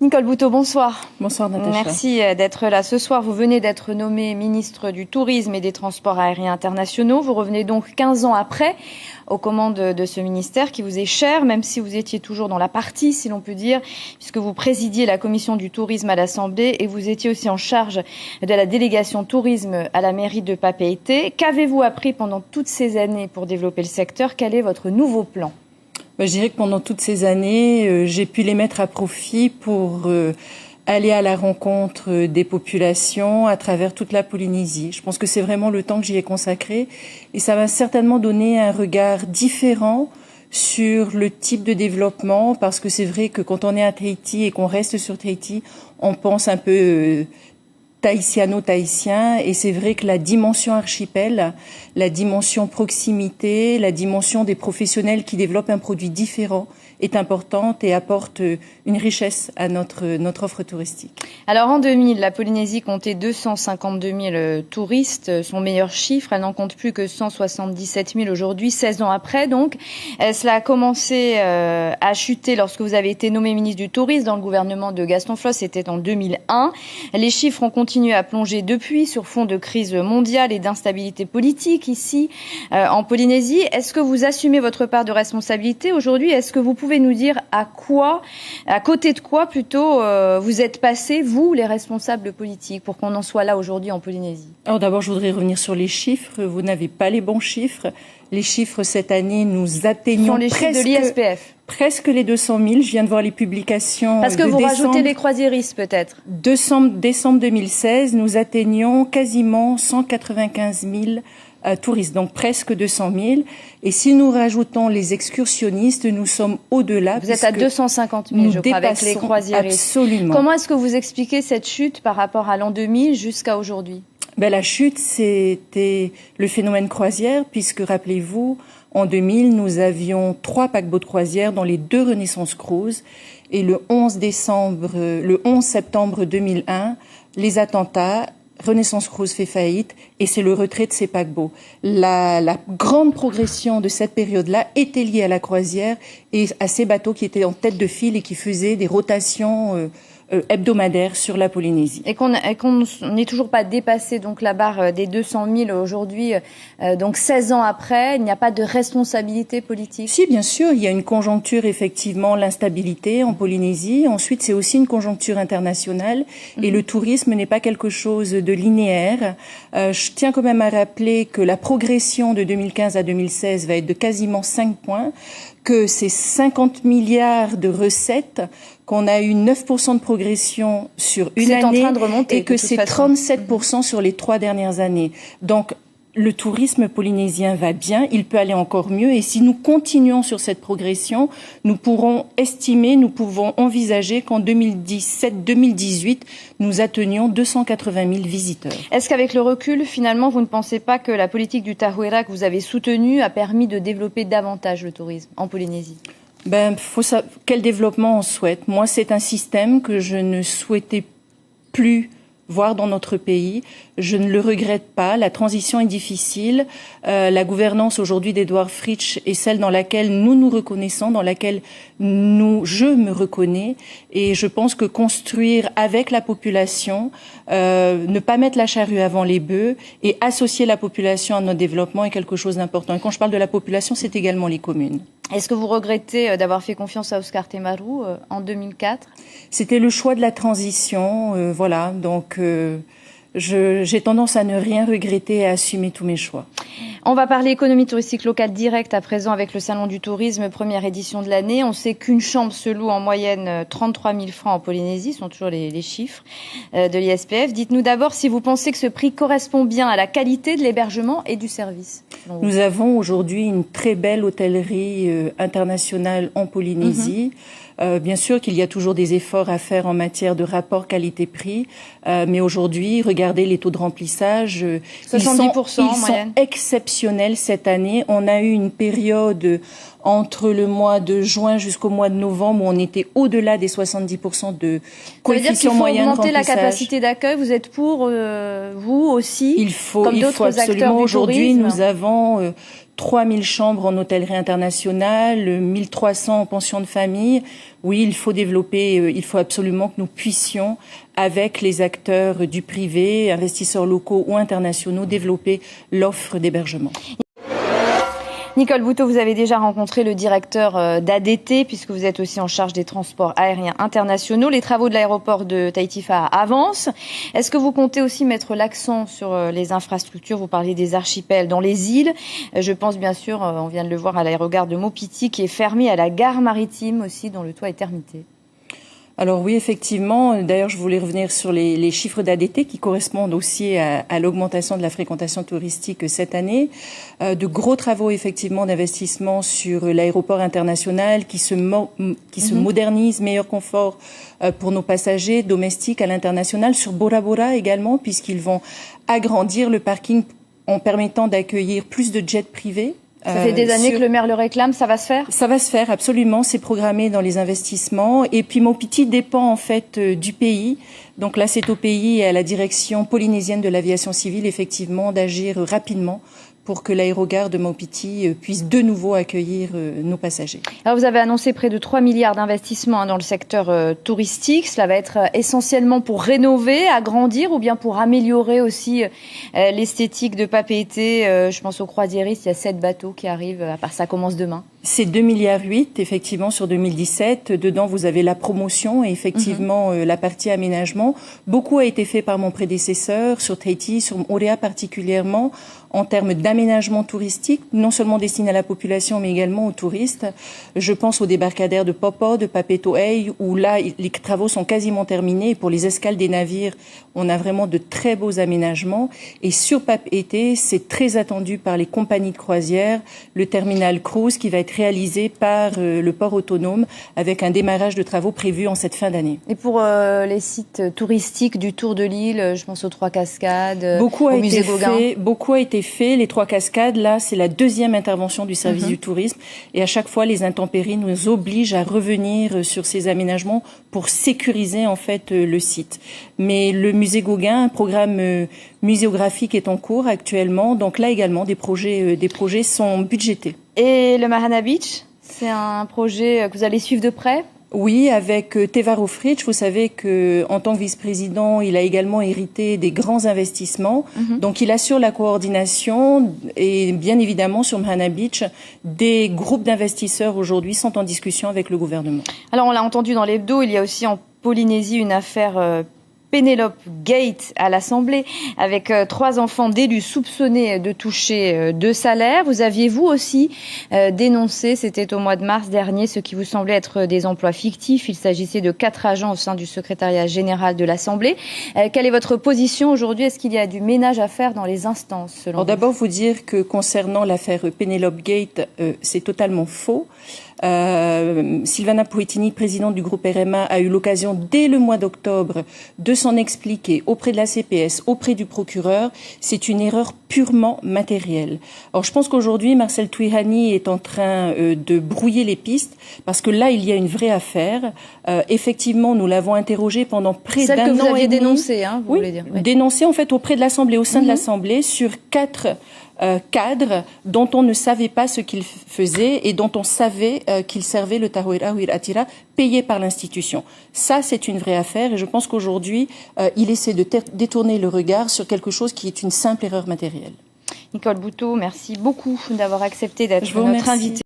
Nicole Boutot, bonsoir. Bonsoir Natacha. Merci d'être là ce soir. Vous venez d'être nommée ministre du Tourisme et des Transports aériens internationaux. Vous revenez donc 15 ans après aux commandes de ce ministère qui vous est cher, même si vous étiez toujours dans la partie, si l'on peut dire, puisque vous présidiez la commission du tourisme à l'Assemblée et vous étiez aussi en charge de la délégation tourisme à la mairie de Papeete. Qu'avez-vous appris pendant toutes ces années pour développer le secteur? Quel est votre nouveau plan? Je dirais que pendant toutes ces années, j'ai pu les mettre à profit pour aller à la rencontre des populations à travers toute la Polynésie. Je pense que c'est vraiment le temps que j'y ai consacré et ça m'a certainement donné un regard différent sur le type de développement, parce que c'est vrai que quand on est à Tahiti et qu'on reste sur Tahiti, on pense un peu tahitiano-tahitien, et c'est vrai que la dimension archipel, la dimension proximité, la dimension des professionnels qui développent un produit différent est importante et apporte une richesse à notre offre touristique. Alors en 2000, la Polynésie comptait 252 000 touristes, son meilleur chiffre. Elle n'en compte plus que 177 000 aujourd'hui, 16 ans après donc. Cela a commencé à chuter lorsque vous avez été nommé ministre du Tourisme dans le gouvernement de Gaston Flosse, c'était en 2001. Les chiffres ont continué à plonger depuis sur fond de crise mondiale et d'instabilité politique ici en Polynésie. Est-ce que vous assumez votre part de responsabilité aujourd'hui? Est-ce que vous pouvez nous dire à côté de quoi plutôt vous êtes passés, vous, les responsables politiques, pour qu'on en soit là aujourd'hui en Polynésie? Alors d'abord, je voudrais revenir sur les chiffres. Vous n'avez pas les bons chiffres. Les chiffres cette année, nous atteignons presque les 200 000. Je viens de voir les publications. Parce que vous rajoutez les croisiéristes peut-être. Décembre 2016, nous atteignons quasiment 195 000 touristes, donc presque 200 000. Et si nous rajoutons les excursionnistes, nous sommes au-delà. Vous êtes à 250 000, je crois, avec les croisiéristes. Absolument. Comment est-ce que vous expliquez cette chute par rapport à l'an 2000 jusqu'à aujourd'hui? La chute, c'était le phénomène croisière, puisque rappelez-vous, en 2000, nous avions 3 paquebots de croisière dans les 2 Renaissance Cruise. Et le 11 septembre 2001, les attentats, Renaissance Cruise fait faillite et c'est le retrait de ces paquebots. La grande progression de cette période-là était liée à la croisière et à ces bateaux qui étaient en tête de file et qui faisaient des rotations hebdomadaires sur la Polynésie. Et qu'on n'est toujours pas dépassé donc la barre des 200 000 aujourd'hui, donc 16 ans après, il n'y a pas de responsabilité politique? Si, bien sûr, il y a une conjoncture, effectivement, l'instabilité en Polynésie. Ensuite, c'est aussi une conjoncture internationale et le tourisme n'est pas quelque chose de linéaire. Je tiens quand même à rappeler que la progression de 2015 à 2016 va être de quasiment 5 points, que c'est 50 milliards de recettes, qu'on a eu 9% de progression sur une année, en train de remonter, et que c'est 37% sur les 3 dernières années. Donc, le tourisme polynésien va bien, il peut aller encore mieux, et si nous continuons sur cette progression, nous pouvons envisager qu'en 2017-2018, nous atteignions 280 000 visiteurs. Est-ce qu'avec le recul, finalement, vous ne pensez pas que la politique du Tahuera que vous avez soutenue a permis de développer davantage le tourisme en Polynésie? Quel développement on souhaite? Moi, c'est un système que je ne souhaitais plus voir dans notre pays. Je ne le regrette pas. La transition est difficile. La gouvernance aujourd'hui d'Edouard Fritsch est celle dans laquelle nous nous reconnaissons, dans laquelle je me reconnais. Et je pense que construire avec la population, ne pas mettre la charrue avant les bœufs et associer la population à notre développement est quelque chose d'important. Et quand je parle de la population, c'est également les communes. Est-ce que vous regrettez d'avoir fait confiance à Oscar Temaru en 2004? C'était le choix de la transition, voilà. Donc, j'ai tendance à ne rien regretter et à assumer tous mes choix. On va parler économie touristique locale directe à présent avec le Salon du Tourisme, première édition de l'année. On sait qu'une chambre se loue en moyenne 33 000 francs en Polynésie, ce sont toujours les chiffres de l'ISPF. Dites-nous d'abord si vous pensez que ce prix correspond bien à la qualité de l'hébergement et du service. Nous avons aujourd'hui une très belle hôtellerie internationale en Polynésie. Bien sûr qu'il y a toujours des efforts à faire en matière de rapport qualité-prix, mais aujourd'hui, regardez les taux de remplissage. 70% ils sont exceptionnels cette année. On a eu une période entre le mois de juin jusqu'au mois de novembre, où on était au-delà des 70% de coefficient moyen de remplissage. Ça veut dire qu'il faut augmenter la capacité d'accueil. Vous êtes pour, vous aussi, comme d'autres acteurs du Aujourd'hui, tourisme. nous avons 3000 chambres en hôtellerie internationale, 1300 en pension de famille. Oui, il faut développer, il faut absolument que nous puissions, avec les acteurs du privé, investisseurs locaux ou internationaux, développer l'offre d'hébergement. Nicole Bouteau, vous avez déjà rencontré le directeur d'ADT, puisque vous êtes aussi en charge des transports aériens internationaux. Les travaux de l'aéroport de Tahiti-Faa'a avancent. Est-ce que vous comptez aussi mettre l'accent sur les infrastructures? Vous parlez des archipels dans les îles. Je pense bien sûr, on vient de le voir, à l'aérogare de Maupiti, qui est fermé, à la gare maritime aussi, dont le toit est termité. Alors oui, effectivement. D'ailleurs, je voulais revenir sur les chiffres d'ADT qui correspondent aussi à l'augmentation de la fréquentation touristique cette année. De gros travaux, effectivement, d'investissement sur l'aéroport international qui se modernise, meilleur confort pour nos passagers domestiques à l'international. Sur Bora Bora également, puisqu'ils vont agrandir le parking en permettant d'accueillir plus de jets privés. Ça fait des années que le maire le réclame, ça va se faire? Ça va se faire, absolument. C'est programmé dans les investissements. Et puis Maupiti dépend en fait du pays. Donc là, c'est au pays et à la direction polynésienne de l'aviation civile, effectivement, d'agir rapidement pour que l'aérogare de Maupiti puisse de nouveau accueillir nos passagers. Alors vous avez annoncé près de 3 milliards d'investissements dans le secteur touristique. Cela va être essentiellement pour rénover, agrandir ou bien pour améliorer aussi l'esthétique de Papeete. Je pense aux croisiéristes, il y a 7 bateaux qui arrivent, à part ça commence demain. C'est 2,8 milliards, effectivement, sur 2017. Dedans, vous avez la promotion et effectivement la partie aménagement. Beaucoup a été fait par mon prédécesseur sur Tahiti, sur Moorea particulièrement, en termes d'aménagement touristique, non seulement destiné à la population, mais également aux touristes. Je pense au débarcadère de Popo, de Papeto'ei, où là, les travaux sont quasiment terminés. Pour les escales des navires, on a vraiment de très beaux aménagements. Et sur Papeete, c'est très attendu par les compagnies de croisière, le terminal cruise qui va être réalisé par le port autonome avec un démarrage de travaux prévu en cette fin d'année. Et pour les sites touristiques du Tour de l'île, je pense aux Trois Cascades, au musée Gauguin. Beaucoup a été fait. Les Trois Cascades, là, c'est la deuxième intervention du service du tourisme. Et à chaque fois, les intempéries nous obligent à revenir sur ces aménagements pour sécuriser en fait le site. Mais le musée Gauguin, un programme muséographique est en cours actuellement. Donc là également, des projets sont budgétés. Et le Mahana Beach, c'est un projet que vous allez suivre de près? Oui, avec Tevaro Fritsch, vous savez que en tant que vice-président, il a également hérité des grands investissements. Donc il assure la coordination et bien évidemment sur Mahana Beach, des groupes d'investisseurs aujourd'hui sont en discussion avec le gouvernement. Alors on l'a entendu dans l'hebdo, il y a aussi en Polynésie une affaire Penelope Gate à l'Assemblée, avec 3 enfants d'élus soupçonnés de toucher 2 salaires. Vous aviez vous aussi dénoncé, c'était au mois de mars dernier, ce qui vous semblait être des emplois fictifs. Il s'agissait de 4 agents au sein du secrétariat général de l'Assemblée. Quelle est votre position aujourd'hui? Est-ce qu'il y a du ménage à faire dans les instances selon vous? D'abord, vous dire que concernant l'affaire Penelope Gate, c'est totalement faux. Silvana Poetini, présidente du groupe RMA, a eu l'occasion dès le mois d'octobre de s'en expliquer auprès de la CPS, auprès du procureur. C'est une erreur purement matérielle. Alors je pense qu'aujourd'hui, Marcel Touihani est en train de brouiller les pistes parce que là, il y a une vraie affaire. Effectivement, nous l'avons interrogé pendant près d'un an et demi. Celle que vous aviez dénoncée, hein, vous voulez dire. Oui, dénoncée en fait auprès de l'Assemblée, au sein de l'Assemblée, sur 4 cadres dont on ne savait pas ce qu'ils faisaient et dont on savait qu'ils servaient le Tahuira Atira payé par l'institution. Ça, c'est une vraie affaire et je pense qu'aujourd'hui, il essaie de détourner le regard sur quelque chose qui est une simple erreur matérielle. Nicole Bouteau, merci beaucoup d'avoir accepté d'être notre invitée.